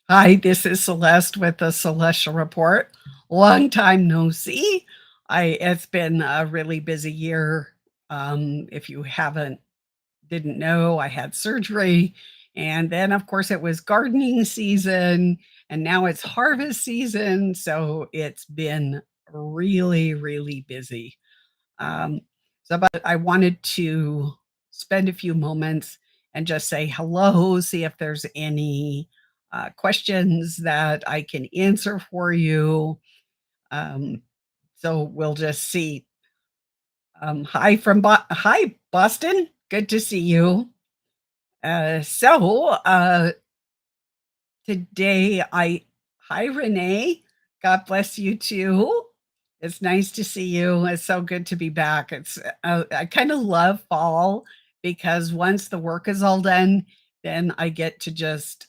Hi, this is Celeste with the Celestial Report. Long time no see. It's been a really busy year. If you haven't didn't know, I had surgery, and then of course it was gardening season, and now it's harvest season, so it's been really, really busy. Um, but I wanted to spend a few moments and just say hello, see if there's any questions that I can answer for you. Um, so we'll just see. Hi Boston, good to see you. Today I Hi Renee, God bless you too. It's nice to see you. It's so good to be back. I kind of love fall because once the work is all done, then I get to just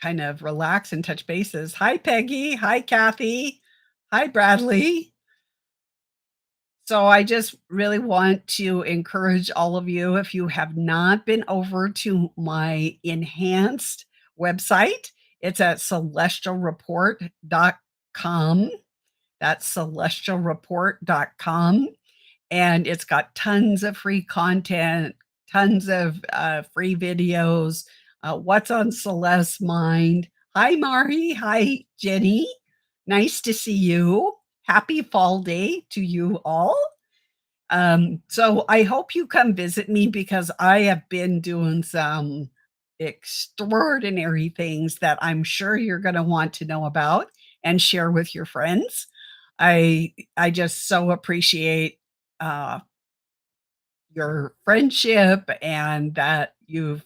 kind of relax and touch bases. Hi Peggy, hi Kathy, hi Bradley. So I just really want to encourage all of you, if you have not been over to my enhanced website, it's at celestialreport.com. That's celestialreport.com. And it's got tons of free content, tons of free videos. What's on Celeste's mind? Hi, Mari. Hi, Jenny. Nice to see you. Happy fall day to you all. So I hope you come visit me because I have been doing some extraordinary things that I'm sure you're going to want to know about and share with your friends. I just so appreciate uh, your friendship and that you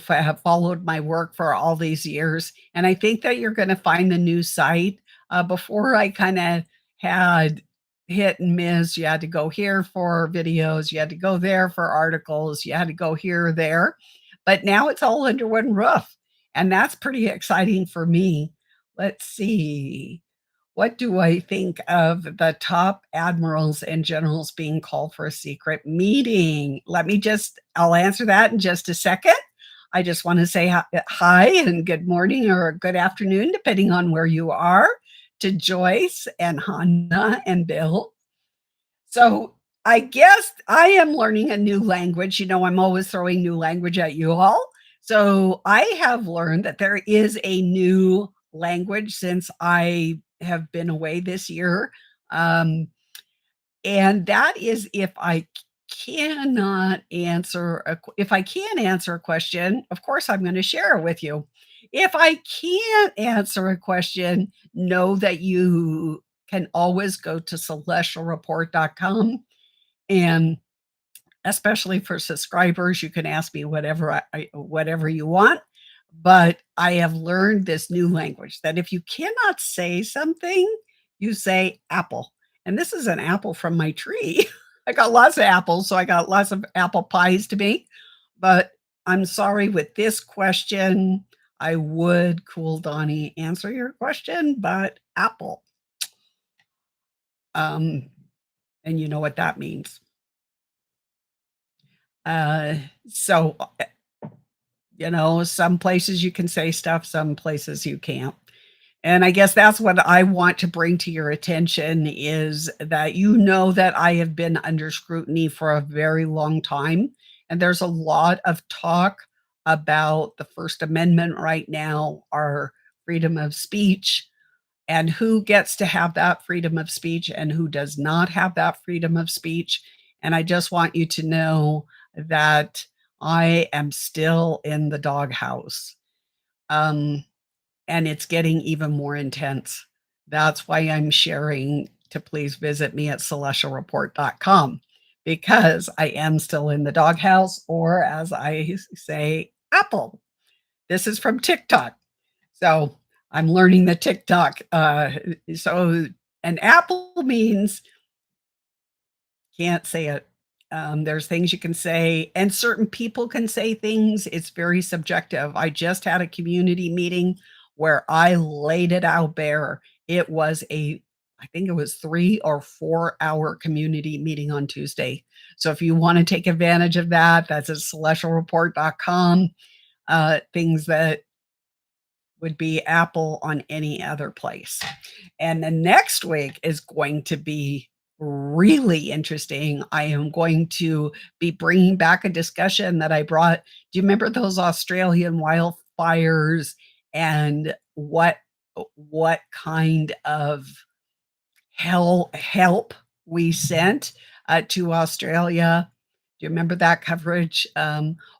have followed my work for all these years. And I think that you're going to find the new site. Before I kind of had hit and miss. You had to go here for videos, you had to go there for articles, you had to go here or there. But now it's all under one roof. And that's pretty exciting for me. Let's see. What do I think of the top admirals and generals being called for a secret meeting? I'll answer that in just a second. I just want to say hi and good morning or good afternoon, depending on where you are, to Joyce and Hannah and Bill. So I guess I am learning a new language. I'm always throwing new language at you all. So I have learned that there is a new language since I have been away this year. Um, and that is if I can answer a question, of course I'm going to share it with you. If I can't answer a question, know that you can always go to celestialreport.com, and especially for subscribers, you can ask me whatever you want. But I have learned this new language that if you cannot say something, you say apple. And this is an apple from my tree. I got lots of apples, so I got lots of apple pies to make. But I'm sorry, with this question, I would, Cool Donnie, answer your question, but apple. Um, and you know what that means. Uh, so some places you can say stuff, some places you can't. And I guess that's what I want to bring to your attention is that that I have been under scrutiny for a very long time. And there's a lot of talk about the First Amendment right now, our freedom of speech, and who gets to have that freedom of speech and who does not have that freedom of speech. And I just want you to know that I am still in the doghouse. Um, and it's getting even more intense. That's why I'm sharing to please visit me at celestialreport.com, because I am still in the doghouse, or as I say, apple. This is from TikTok. So I'm learning the TikTok. So an apple means can't say it. There's things you can say, and certain people can say things. It's very subjective. I just had a community meeting where I laid it out bare. I think it was 3 or 4 hour community meeting on Tuesday. So if you want to take advantage of that, that's at celestialreport.com. Things that would be Apple on any other place. And the next week is going to be really interesting. I am going to be bringing back a discussion that I brought. Do you remember those Australian wildfires and what kind of help we sent to Australia? Do you remember that coverage?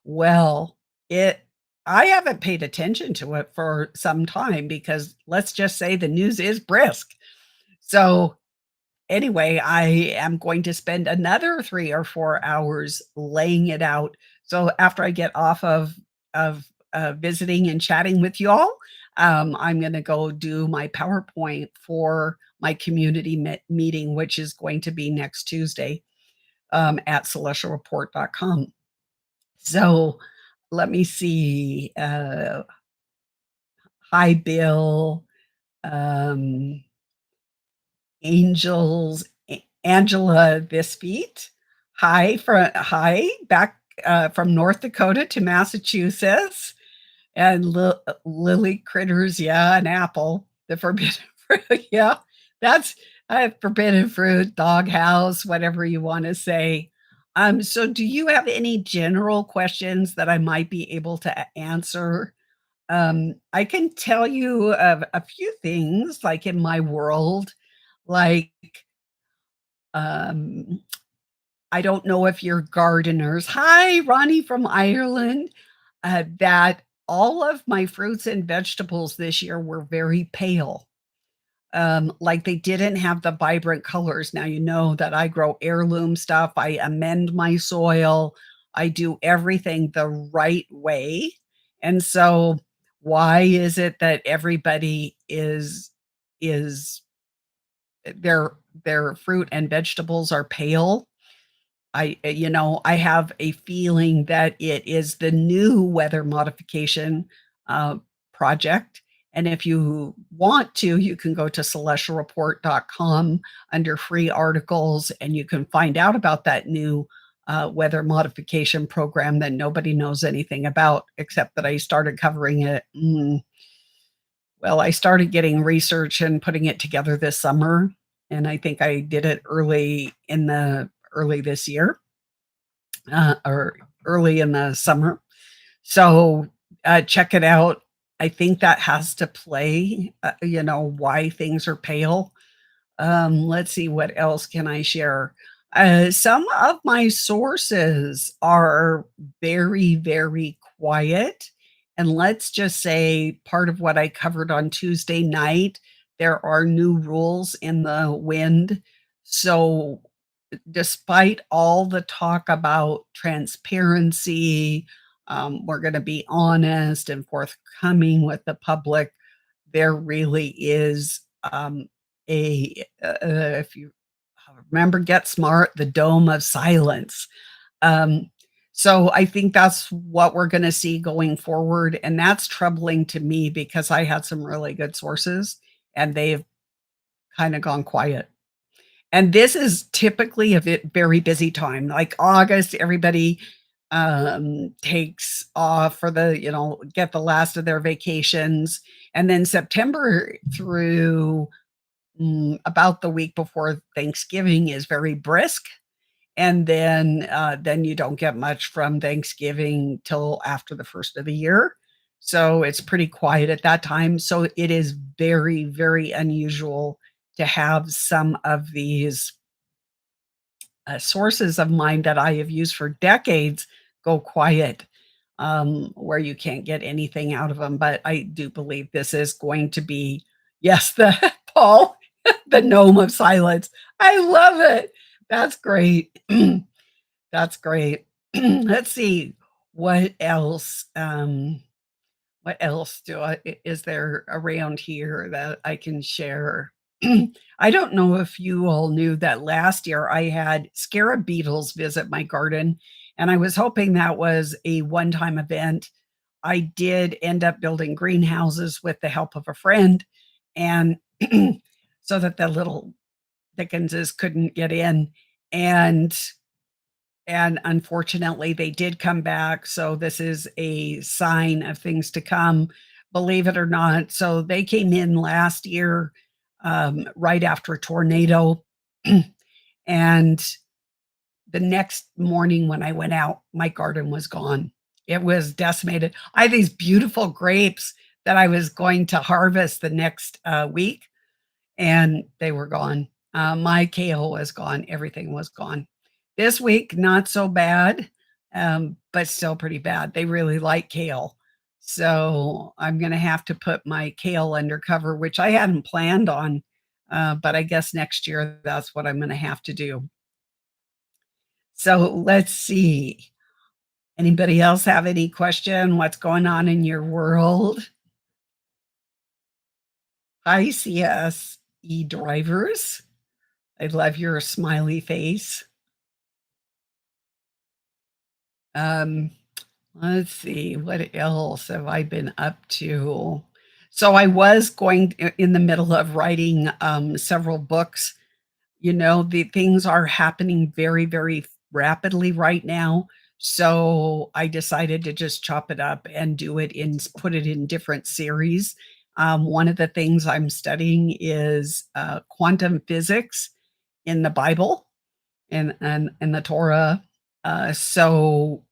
Well, it I haven't paid attention to it for some time because let's just say the news is brisk. So anyway, I am going to spend another 3 or 4 hours laying it out. So after I get off of visiting and chatting with y'all, I'm gonna go do my PowerPoint for my community meeting, which is going to be next Tuesday, at celestialreport.com. So let me see. Hi, Bill. Um, Angels, Angela Vispeat. Hi, back from North Dakota to Massachusetts. And Lily Critters, yeah, an apple, the forbidden fruit, yeah, that's forbidden fruit, doghouse, whatever you want to say. So do you have any general questions that I might be able to answer? I can tell you of a few things, like in my world, like um, I don't know if you're gardeners. Hi, Ronnie from Ireland. That all of my fruits and vegetables this year were very pale. Like they didn't have the vibrant colors. Now, you know that I grow heirloom stuff, I amend my soil, I do everything the right way. And so, why is it that everybody is their fruit and vegetables are pale? I have a feeling that it is the new weather modification uh, project. And if you want to, you can go to celestialreport.com under free articles and you can find out about that new weather modification program that nobody knows anything about, except that I started covering it. Well, I started getting research and putting it together this summer. And I think I did it early this year, or early in the summer. So check it out. I think that has to play, why things are pale. Let's see, what else can I share? Some of my sources are very, very quiet. And let's just say part of what I covered on Tuesday night, there are new rules in the wind. So despite all the talk about transparency, we're going to be honest and forthcoming with the public. There really is if you remember Get Smart, the dome of silence. Um, so I think that's what we're going to see going forward. And that's troubling to me because I had some really good sources and they've kind of gone quiet. And this is typically a very busy time, like August, everybody, takes off for get the last of their vacations, and then September through, about the week before Thanksgiving is very brisk, and then you don't get much from Thanksgiving till after the first of the year, so it's pretty quiet at that time, so it is very, very unusual to have some of these sources of mine that I have used for decades go quiet, where you can't get anything out of them. But I do believe this is going to be, yes, the Paul, the gnome of silence. I love it. That's great. That's great. Let's see what else. What else is there around here that I can share? I don't know if you all knew that last year I had scarab beetles visit my garden, and I was hoping that was a one-time event. I did end up building greenhouses with the help of a friend, and so that the little Dickenses couldn't get in. And unfortunately, they did come back, so this is a sign of things to come. believe it or not. So they came in last year, right after a tornado, and the next morning when I went out, my garden was gone. It was decimated. I had these beautiful grapes that I was going to harvest the next, week, and they were gone. My kale was gone, everything was gone. This week, not so bad, but still pretty bad. They really like kale. So I'm gonna have to put my kale under cover, which I hadn't planned on, but I guess next year that's what I'm gonna have to do. So let's see. Anybody else have any question? What's going on in your world? Hi, CSE drivers. I love your smiley face. Um, let's see, what else have I been up to? So I was going in the middle of writing several books. You know, the things are happening very, very rapidly right now. So I decided to just chop it up and do it in put it in different series. One of the things I'm studying is quantum physics in the Bible and in the Torah. So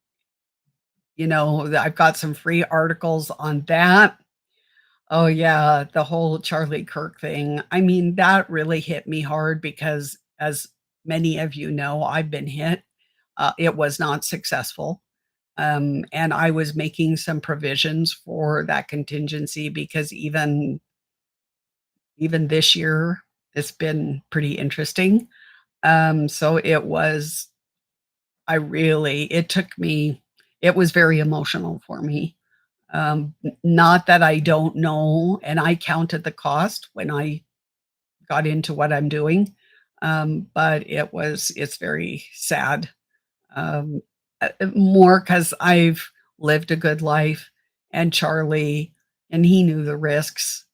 I've got some free articles on that. Oh yeah, the whole Charlie Kirk thing. I mean, that really hit me hard because as many of you know, I've been hit. It was not successful. And I was making some provisions for that contingency because even this year, it's been pretty interesting. So it took me, it was very emotional for me. Not that I don't know, and I counted the cost when I got into what I'm doing, but it's very sad. Um, More because I've lived a good life, and Charlie, and he knew the risks,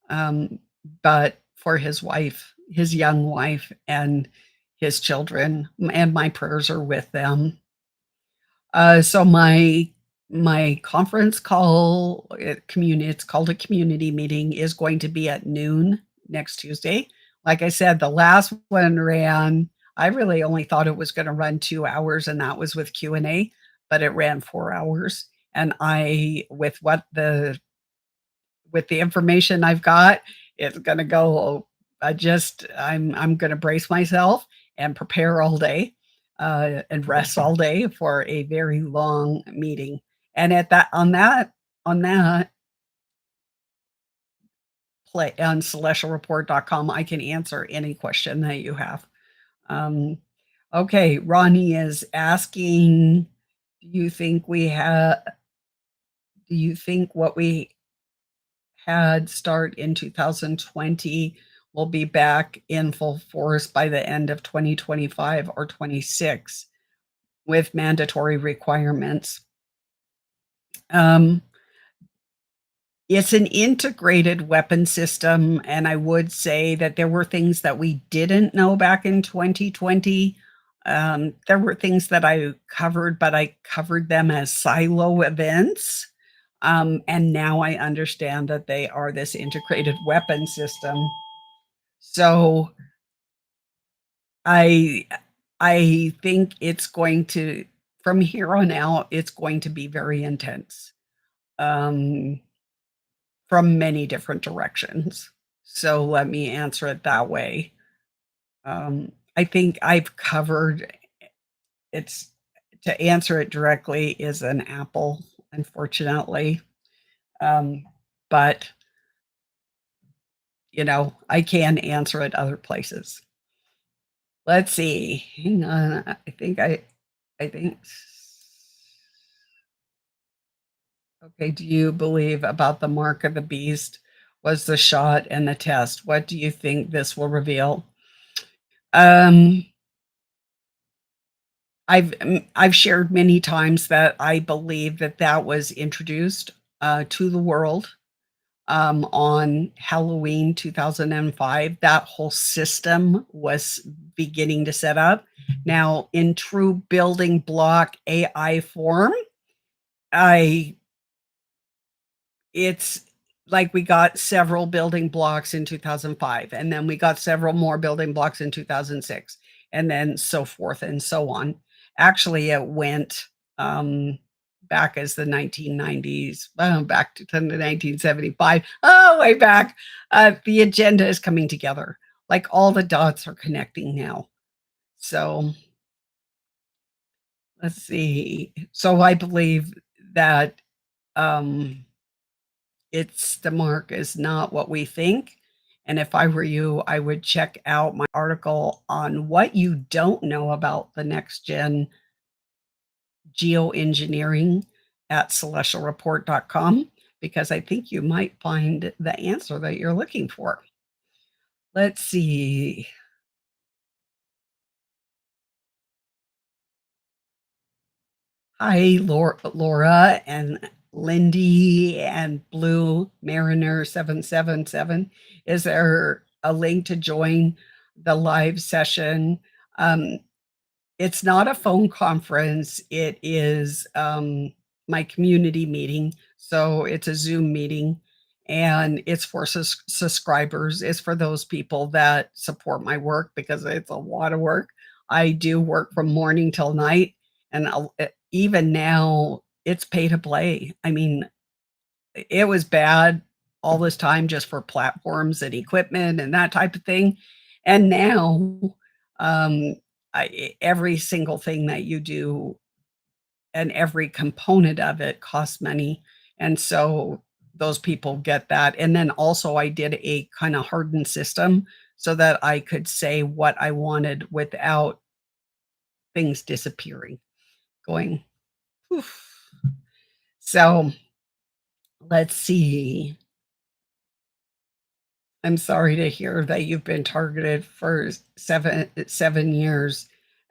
um, but for his wife, his young wife, and his children, and my prayers are with them. So my conference call, it's called a community meeting, is going to be at noon next Tuesday. Like I said, the last one ran, I really only thought it was gonna run 2 hours, and that was with Q&A, but it ran 4 hours. And with the information I've got, it's gonna go. I'm gonna brace myself and prepare all day, and rest all day for a very long meeting. And at that on that play on celestialreport.com, I can answer any question that you have. Um, okay, Ronnie is asking, do you think we have do you think what we had start in 2020 will be back in full force by the end of 2025 or 26 with mandatory requirements? Um, it's an integrated weapon system, and I would say that there were things that we didn't know back in 2020. There were things that I covered, but I covered them as silo events. And now I understand that they are this integrated weapon system. So I I think it's going to, from here on out, it's going to be very intense, um, from many different directions. So let me answer it that way. I think I've covered it's to answer it directly is an apple, unfortunately. Um, but I can answer it other places. Let's see. Hang on. I think okay, do you believe about the mark of the beast was the shot and the test? What do you think this will reveal? Um, I've shared many times that I believe that that was introduced to the world on Halloween 2005. That whole system was beginning to set up. Now, in true building block AI form, I it's like we got several building blocks in 2005, and then we got several more building blocks in 2006, and then so forth and so on. Actually, it went back as the 1990s, back to 1975. Oh, way back. The agenda is coming together. Like all the dots are connecting now. So let's see. So I believe that um, it's the mark is not what we think. And if I were you, I would check out my article on what you don't know about the next gen geoengineering at celestialreport.com, because I think you might find the answer that you're looking for. Let's see. Hi, Laura and Lindy and Blue Mariner 777. Is there a link to join the live session? Um, it's not a phone conference. It is my community meeting. So it's a Zoom meeting, and it's for subscribers. It's for those people that support my work because it's a lot of work. I do work from morning till night, and even now it's pay to play. I mean, it was bad all this time just for platforms and equipment and that type of thing. And now, um, every single thing that you do and every component of it costs money. And so those people get that. And then also, I did a kind of hardened system so that I could say what I wanted without things disappearing, going, poof. So let's see. I'm sorry to hear that you've been targeted for 7 years.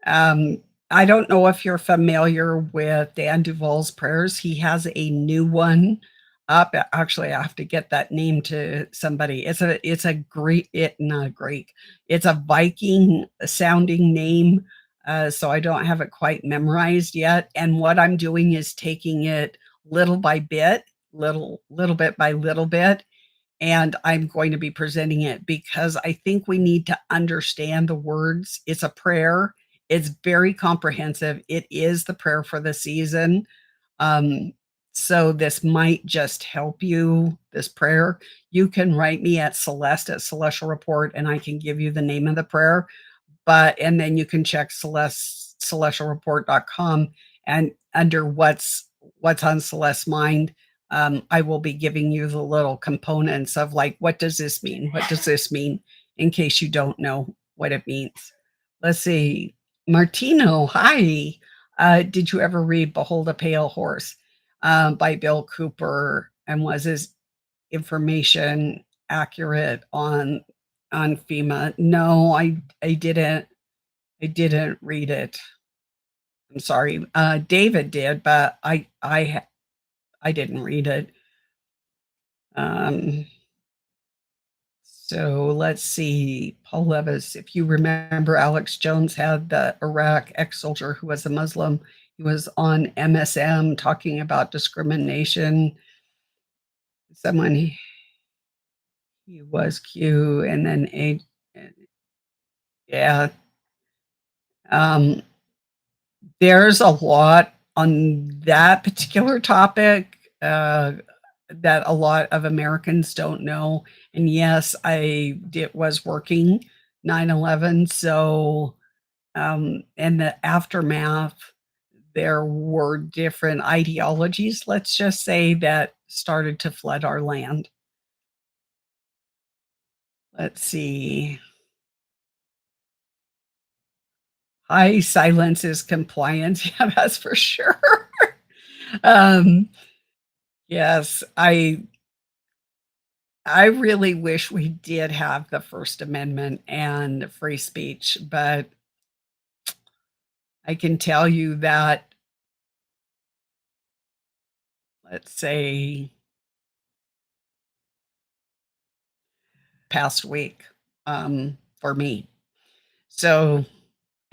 Um, I don't know if you're familiar with Dan Duval's prayers. He has a new one up. Actually, I have to get that name to somebody. It's a Greek, not Greek. It's a Viking sounding name. So I don't have it quite memorized yet. And what I'm doing is taking it little by bit, little bit by little bit, and I'm going to be presenting it because I think we need to understand the words. It's a prayer. It's very comprehensive. It is the prayer for the season. Um, so this might just help you, this prayer. You can write me at Celeste at Celestial Report, and I can give you the name of the prayer. But and then you can check celestialreport.com, and under what's on Celeste's mind, I will be giving you the little components of like, what does this mean? What does this mean? In case you don't know what it means. Let's see. Martino, hi. Did you ever read Behold a Pale Horse by Bill Cooper? And was his information accurate on FEMA? No, I didn't. I didn't read it. I'm sorry. David did, but I didn't read it. Um, so let's see. Paul Levis, if you remember, Alex Jones had the Iraq ex-soldier who was a Muslim. He was on MSM talking about discrimination. Someone he was Q, and then a yeah. Um, there's a lot on that particular topic that a lot of Americans don't know. And yes, was working 9/11, so in the aftermath, there were different ideologies, let's just say, that started to flood our land. Let's see. High silence is compliance. Yeah, that's for sure. um, yes, I really wish we did have the First Amendment and free speech, but I can tell you that, let's say, past week for me. So,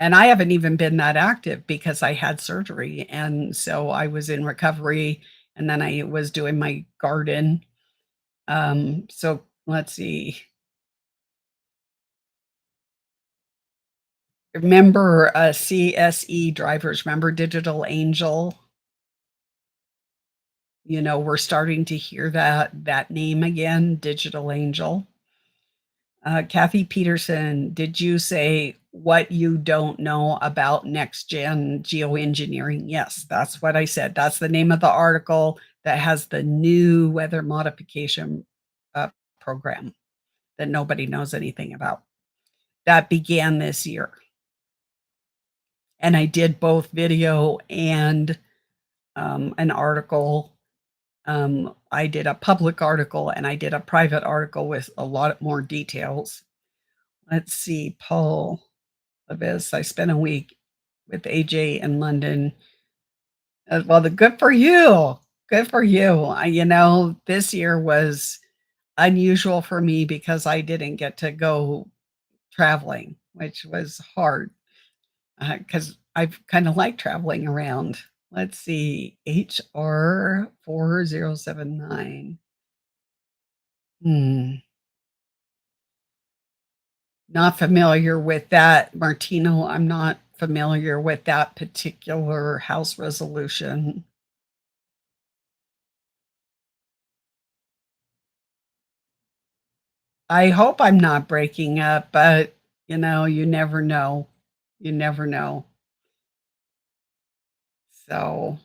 and I haven't even been that active because I had surgery. And so I was in recovery, and then I was doing my garden. So let's see. Remember, CSE drivers, remember Digital Angel? We're starting to hear that name again, Digital Angel. Kathy Peterson, did you say what you don't know about next gen geoengineering? Yes, that's what I said. That's the name of the article that has the new weather modification uh, program that nobody knows anything about. That began this year. And I did both video and an article. I did a public article and I did a private article with a lot more details. Let's see, Paul Levis. I spent a week with AJ in London. Well, the good for you. Good for you. This year was unusual for me because I didn't get to go traveling, which was hard because I've kind of like traveling around. Let's see, HR 4079. Hmm. Not familiar with that, Martino. I'm not familiar with that particular House resolution. I hope I'm not breaking up, but you never know. You never know. So,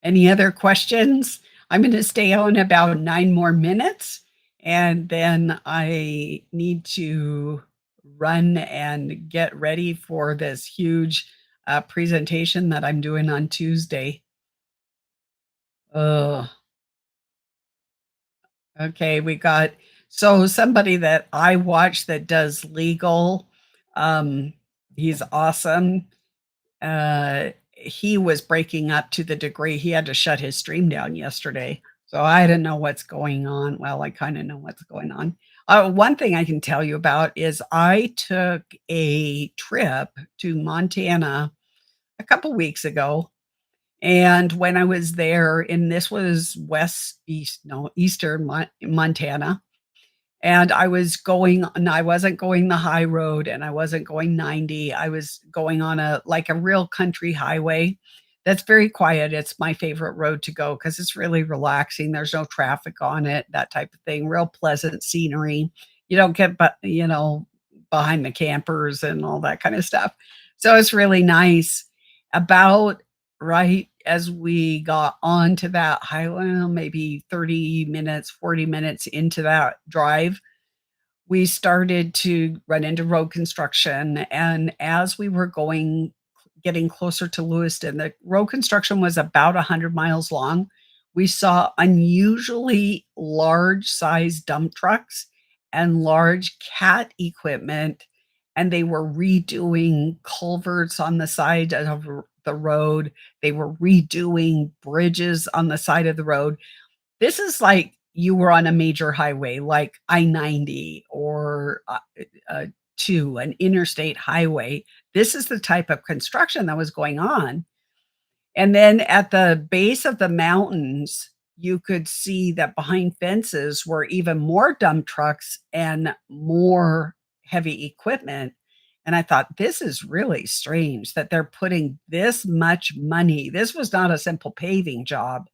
any other questions? I'm going to stay on about 9 more minutes and then I need to run and get ready for this huge presentation that I'm doing on Tuesday. Oh, okay. We got somebody that I watch that does legal. Um, he's awesome. He was breaking up to the degree he had to shut his stream down yesterday. So I don't know what's going on. Well, I kind of know what's going on. One thing I can tell you about is I took a trip to Montana a couple weeks ago. And when I was there, and this was eastern Montana, and I wasn't going the high road and I wasn't going 90. I was going on a real country highway that's very quiet. It's my favorite road to go because it's really relaxing. There's no traffic on it, that type of thing. Real pleasant scenery. You don't get, but behind the campers and all that kind of stuff. So it's really nice. About right as we got onto that highway, maybe 30 minutes, 40 minutes into that drive, we started to run into road construction. And as we were getting closer to Lewiston, the road construction was about 100 miles long. We saw unusually large size dump trucks and large cat equipment, and they were redoing culverts on the side of the road. They were redoing bridges on the side of the road. This is like you were on a major highway like I-90 or 2, an interstate highway. This is the type of construction that was going on. And then at the base of the mountains, you could see that behind fences were even more dump trucks and more heavy equipment. And I thought, this is really strange that they're putting this much money. This was not a simple paving job.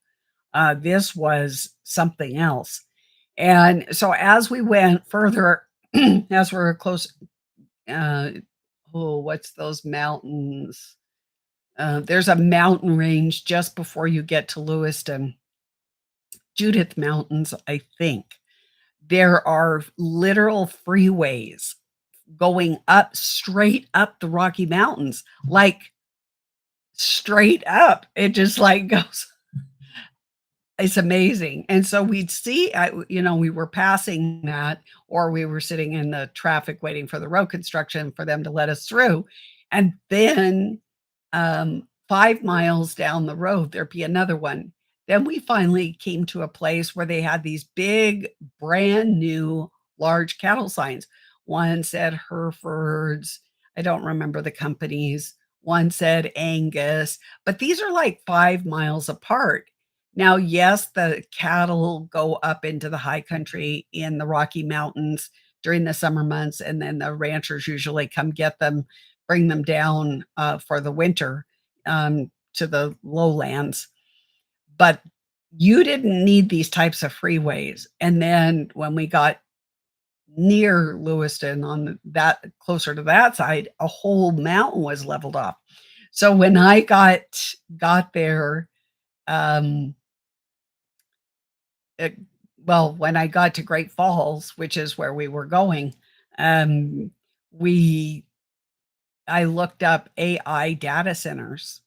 This was something else. And so as we went further, as we were close, uh, oh, what's those mountains? There's a mountain range just before you get to Lewiston, Judith Mountains, I think. There are literal freeways going up straight up the Rocky Mountains, like straight up. It just like goes. It's amazing, and so we'd see, we were passing that, or we were sitting in the traffic waiting for the road construction for them to let us through, and then, 5 miles down the road, there'd be another one. Then we finally came to a place where they had these big, brand new, large cattle signs. One said Herefords, I don't remember the companies, one said Angus, but these are like 5 miles apart. Now, yes, the cattle go up into the high country in the Rocky Mountains during the summer months, and then the ranchers usually come get them, bring them down, for the winter, to the lowlands. But you didn't need these types of freeways, and then when we got near Lewiston on that closer to that side, a whole mountain was leveled off. So when I got there, um, it well, when I got to Great Falls, which is where we were going, um, we I looked up AI data centers.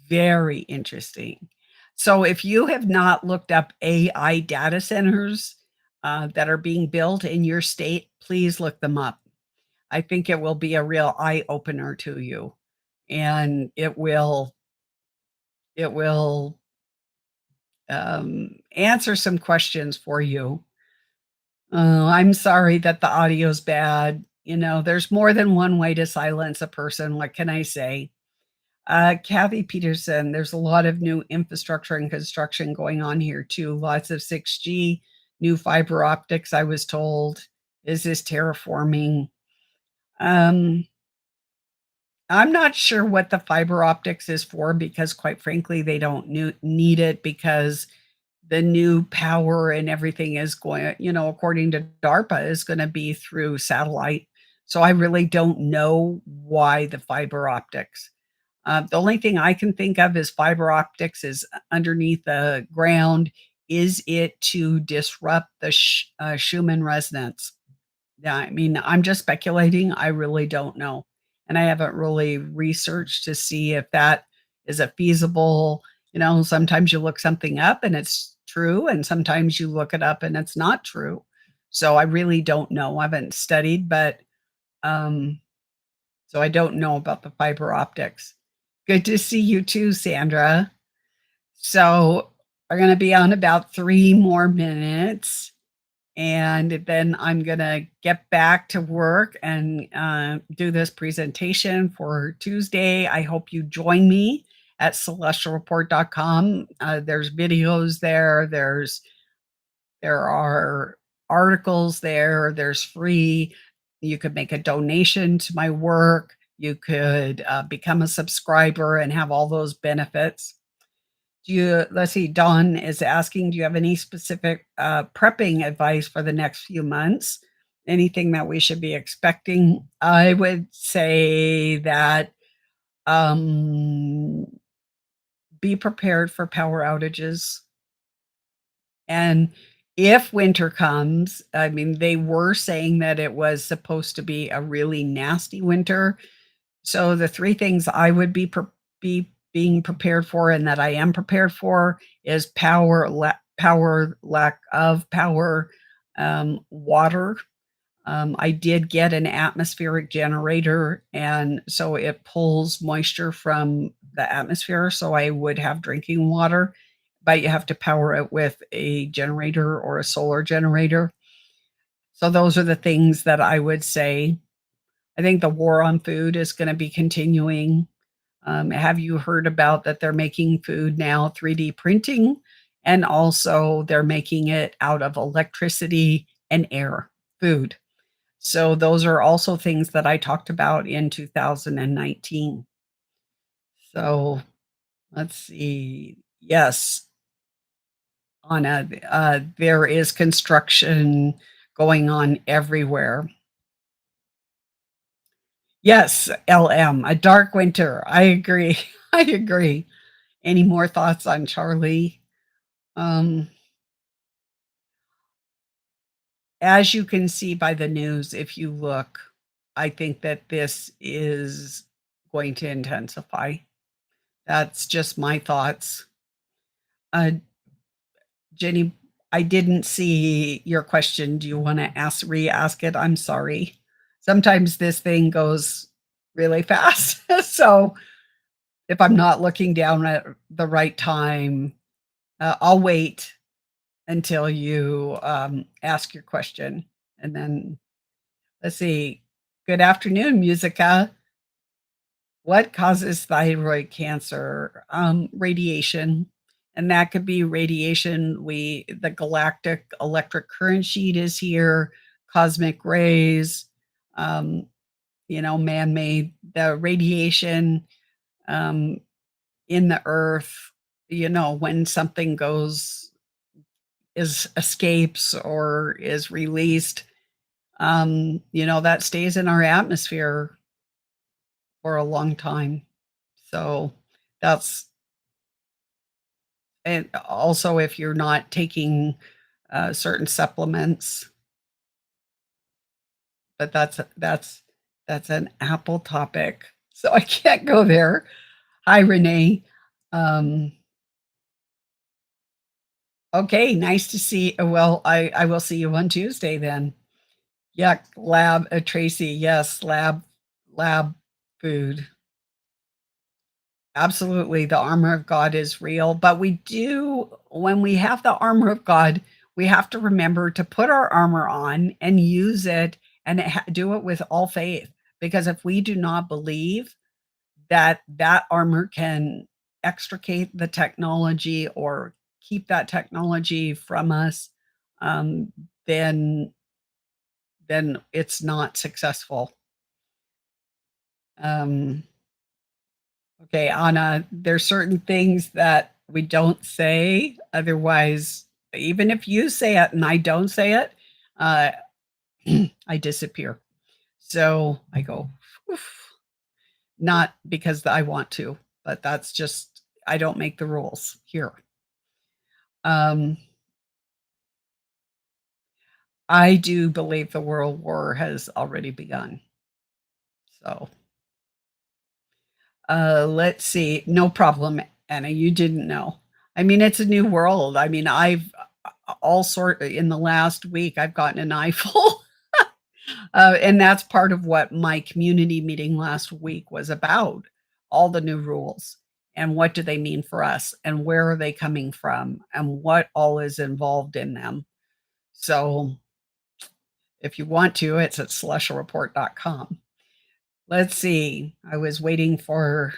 Very interesting. So if you have not looked up AI data centers, that are being built in your state, please look them up. I think it will be a real eye opener to you, and it will answer some questions for you. I'm sorry that the audio's bad. You know, there's more than one way to silence a person. What can I say? Kathy Peterson, there's a lot of new infrastructure and construction going on here too. Lots of 6G, new fiber optics, I was told. Is this terraforming? Um, I'm not sure what the fiber optics is for because, quite frankly, they don't need it because the new power and everything is going, according to DARPA, is going to be through satellite. So I really don't know why the fiber optics. The only thing I can think of is fiber optics is underneath the ground. Is it to disrupt the Schumann resonance? Yeah, I mean, I'm just speculating. I really don't know. And I haven't really researched to see if that is a feasible, sometimes you look something up and it's true, and sometimes you look it up and it's not true. So I really don't know. I haven't studied, but um, so I don't know about the fiber optics. Good to see you too, Sandra. So we're going to be on about 3 more minutes, and then I'm going to get back to work and do this presentation for Tuesday. I hope you join me at celestialreport.com. There's videos there. There are articles there. There's free. You could make a donation to my work. You could become a subscriber and have all those benefits. Let's see, Dawn is asking, do you have any specific prepping advice for the next few months? Anything that we should be expecting? I would say that um, be prepared for power outages. And if winter comes, I mean, they were saying that it was supposed to be a really nasty winter. So the three things I would be being prepared for, and that I am prepared for, is power, lack of power, water. I did get an atmospheric generator, and so it pulls moisture from the atmosphere, so I would have drinking water, but you have to power it with a generator or a solar generator. So those are the things that I would say. I think the war on food is gonna be continuing. Have you heard about that they're making food now 3D printing, and also they're making it out of electricity and air, food. So those are also things that I talked about in 2019. So let's see. Yes, Anna, there is construction going on everywhere. Yes, LM, a dark winter. I agree. I agree. Any more thoughts on Charlie? Um, as you can see by the news, if you look, I think that this is going to intensify. That's just my thoughts. Uh, Jenny, I didn't see your question. Do you want to re-ask it? I'm sorry. Sometimes this thing goes really fast. So if I'm not looking down at the right time, I'll wait until you ask your question. And then let's see. Good afternoon, Musica. What causes thyroid cancer? Radiation. and that could be radiation. The galactic electric current sheet is here, cosmic rays, um, man-made, the radiation um, in the earth, when something goes is escapes or is released, that stays in our atmosphere for a long time. So that's and also if you're not taking certain supplements, but that's an Apple topic, so I can't go there. Hi, Renee. Um, okay, nice to see. Well, I will see you on Tuesday then. Yuck, lab, Tracy. Yes, lab food. Absolutely, the armor of God is real, but when we have the armor of God, we have to remember to put our armor on and use it and do it with all faith. Because if we do not believe that that armor can extricate the technology or keep that technology from us, um, then it's not successful. Um, Okay, Anna, there's certain things that we don't say. Otherwise, even if you say it and I don't say it, uh, I disappear. So I go, "Oof," not because I want to, but that's just, I don't make the rules here. Um, I do believe the world war has already begun. So let's see. No problem, Anna. You didn't know. I mean, it's a new world. I mean, I've all sort in the last week, I've gotten an eyeful. And that's part of what my community meeting last week was about, all the new rules and what do they mean for us and where are they coming from and what all is involved in them. So if you want to, it's at celestialreport.com. Let's see. I was waiting for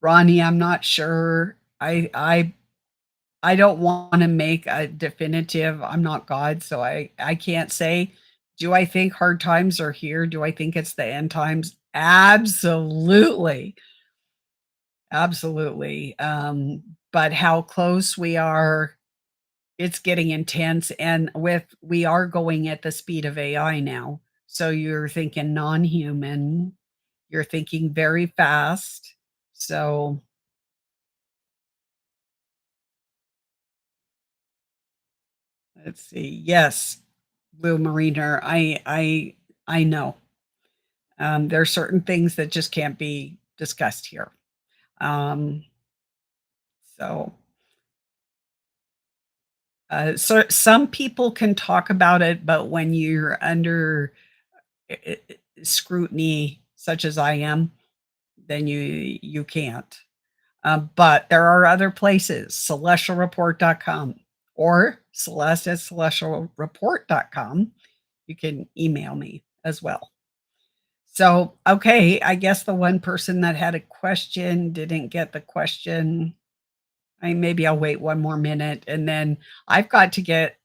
Ronnie. I'm not sure. I don't wanna make a definitive. I'm not God, so I can't say, do I think hard times are here? Do I think it's the end times? Absolutely. Absolutely. But how close we are, it's getting intense, and we are going at the speed of AI now. So you're thinking non-human, you're thinking very fast. So, let's see. Yes, Blue Mariner, I know. There are certain things that just can't be discussed here. Um, so, so some people can talk about it, but when you're under scrutiny, such as I am, then you can't. But there are other places, celestialreport.com or celeste at celestialreport.com. You can email me as well. So, okay, I guess the one person that had a question didn't get the question. Maybe I'll wait one more minute and then I've got to get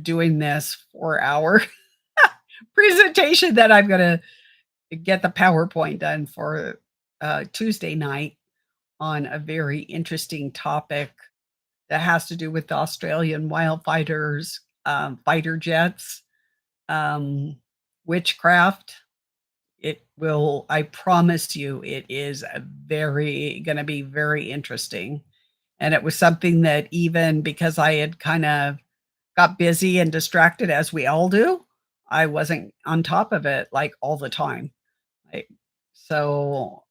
doing this 4-hour presentation that I'm going to get the PowerPoint done for Tuesday night on a very interesting topic that has to do with the Australian wildfighters, fighter jets, um, witchcraft. I promise you, it is a very gonna be very interesting. And it was something that even because I had kind of got busy and distracted as we all do, I wasn't on top of it, like, all the time. Like, so,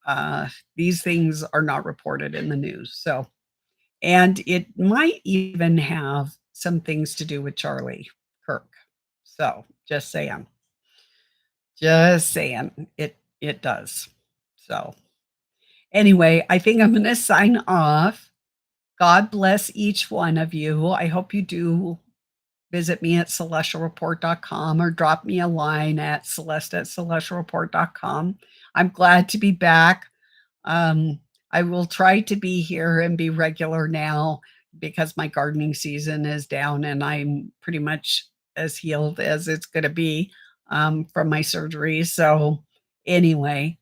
these things are not reported in the news, so and it might even have some things to do with Charlie Kirk. So, just saying. Just saying, it does. So, anyway, I think I'm gonna sign off. God bless each one of you. I hope you do visit me at celestialreport.com or drop me a line at celeste at celestialreport.com. I'm glad to be back. Um, I will try to be here and be regular now because my gardening season is down and I'm pretty much as healed as it's gonna be, from my surgery. So, anyway,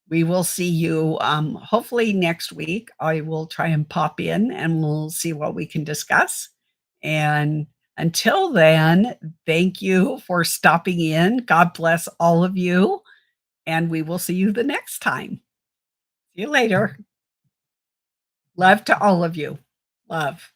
we will see you, hopefully next week. I will try and pop in and we'll see what we can discuss. And until then, thank you for stopping in. God bless all of you, and we will see you the next time. See you later. Love to all of you. Love.